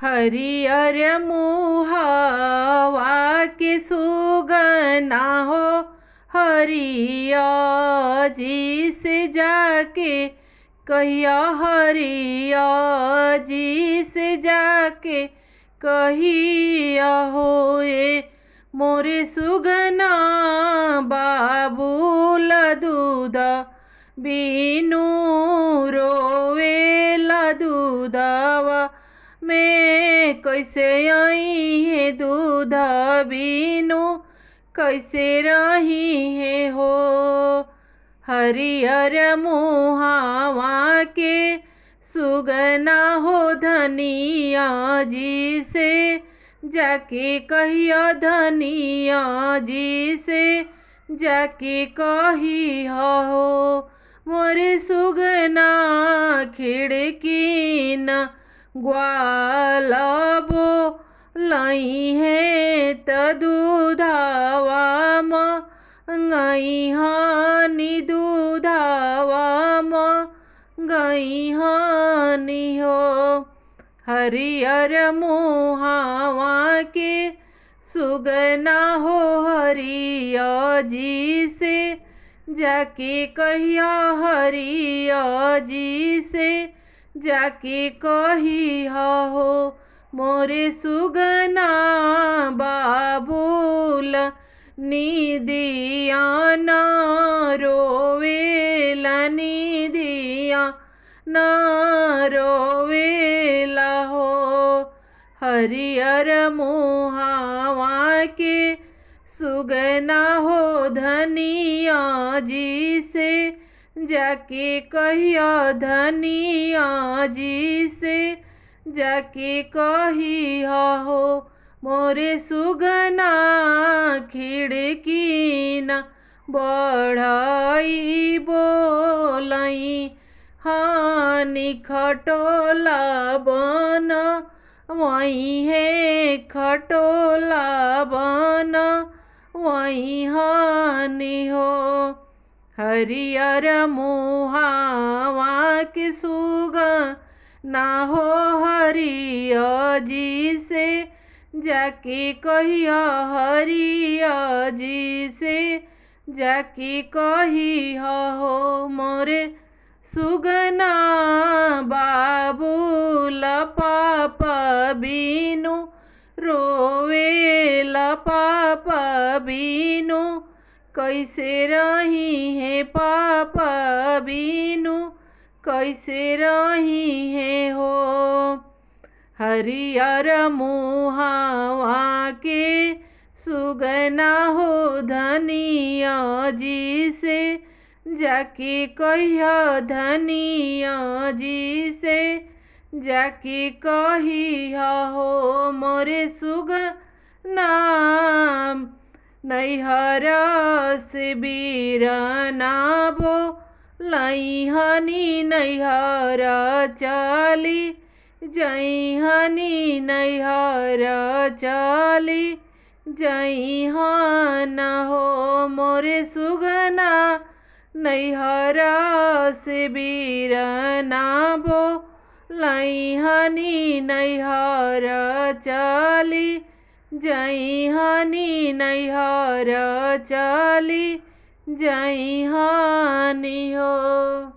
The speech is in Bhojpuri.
हरियर मुहावा के सुगना हो हरिया जी से जाके कहिया, हरिया जी से जाके कहिया होए मोरे सुगना बाबूल दूध बीनू रोवेला दूधवा मैं कैसे आई है दूध बीनू कैसे रही है हो। हरियर मुहावा के सुगना हो धनिया जी से जाके कहिया, धनिया जी से जाके कहिया हो मोरे सुगना खिड़की न ग्वालबो लाई है त दूधावा मंगई हानि दूधावा मंगई हानि हो। हरियर मुहावा के सुगना हो हरिया जी से जाके कहिया, हरिया जी से जाके कहिया हो मोरे सुगना बाबूल निदिया न रोवेला, निदिया न रोवेला हो। हरियर मुहावा के सुगना हो धनिया जी से जाके कहिया, धनिया जी से जाके कहिया हो मोरे सुगना खिड़की न बढ़ई बोलई हानि खटोला बन वही है खटोला बन वही हानि हो। हरियर मुहावा के सुगना हो हरिया जी से जाके कहिया, हरिया जी से जाके कहिया हो मोरे सुगना बाबूल पापा बीनू रोवेला पापा बीनू कैसे रही है पापा बीनू कैसे रही है हो। हरियर मुहावा के सुगना हो धनिया जी से जाके कहिया, धनिया जी से जाके कहिया हो मोरे सुगना नैहर से बीरना बो लाई हनी नैहर चली जई हनी नैहर चली जई हन हो मोरे सुगना नैहर से बीरना बो लाई हनी नैहर चली जई हनी नैहर चली जई हानि हो।